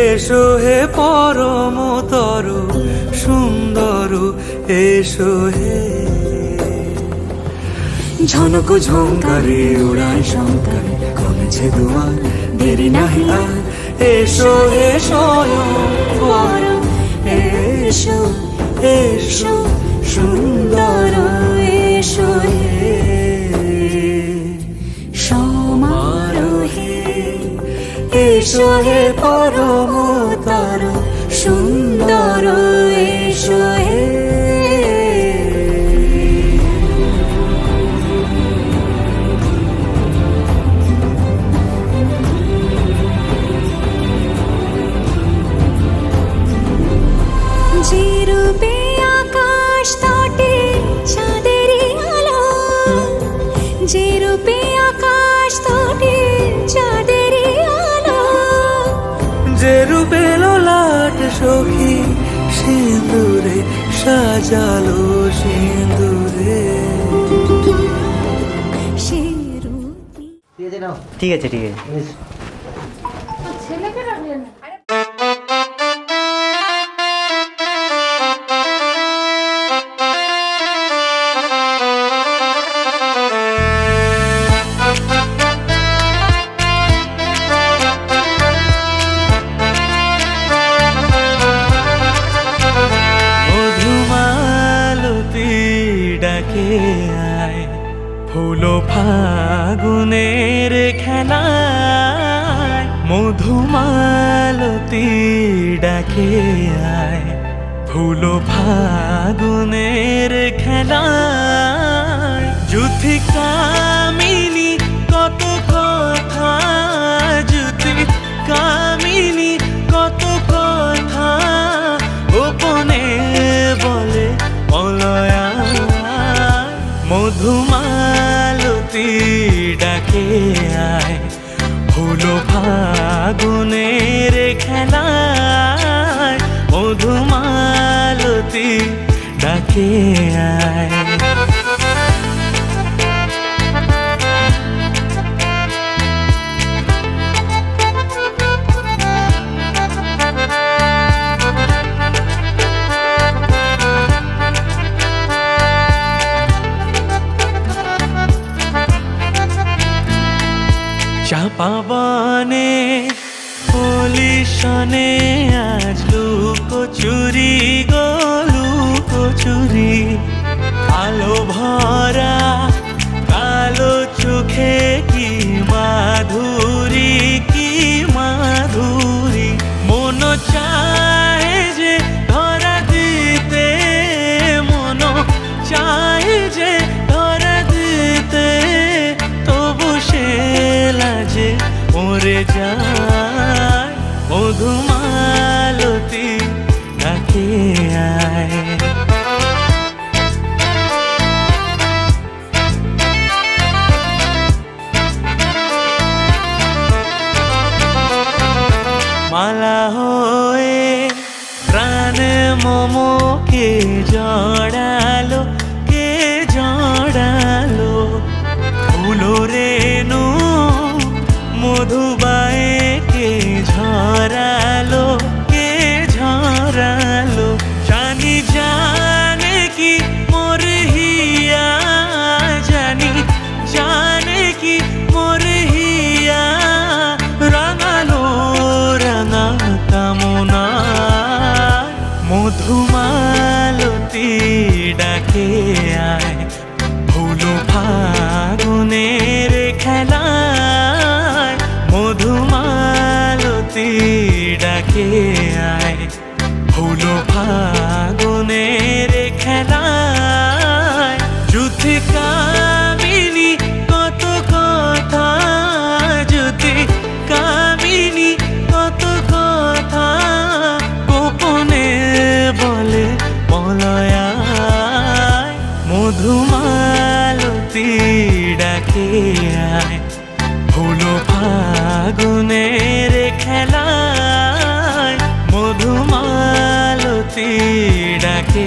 এসো হে পরমতর সুন্দর এসো হে ঝনক ঝঙ্কারে উড়ায় শঙ্কর কমেছে দুয়ার দেরি নাহি আর এসো হে স্বয়ং পরম এসো এসো সুন্দর এসো হে সমারোহে এসো হে পরমতর সুন্দর এসো হে যে রূপে আকাশ তটে চাঁদেরই আলো যে রূপে আকাশ তটে চাঁদেরই আলো যে রূপে ললাট সখী সিঁদুরে সাজালো সিঁদুরে সে রূপী। ঠিক আছে ঠিক আছে। ছেলেকে রাখলেন না। ডাকে আয় ফুল ফাগুনের খেলায় মধুমালতী ডাকে আয় ফুল ফাগুনের খেলায় যুথি কামিনী কত কথা যুথি কামিনী কত কথা গোপনে বলে অলয়া মধুমালতী ডাকে আয় ফুল ফাগুনের খেলায় মধুমালতী ডাকে আয় চাপাবনে পুলিশনে আজ লুকোচুরি গো লুকোচুরি আলো ভরা কালো চোখে কি মাধুরী কি মাধুরী মন চায় যে ধরা দিতে মন চায় যে ধরা দিতে তবু সে লাজে মরে যায় মধুমালতী ডাকে আয় মালা হয়ে প্রাণ মমকে জড়ালো কে জড়ালো ফুলো রেণু মধুবায়ে কে ঝরালো কে ঝরালো জানি জানে কি মোর হিয়া জানি জানে কি মোর হিয়া রাঙালো রাঙা কামনা মধুমালতী ডাকে আয় ফুল ফাগুনের খেলায় মধু মালতী ডাকে আয় হলো ফাগুনের খেলায় মধুমালতী ডাকে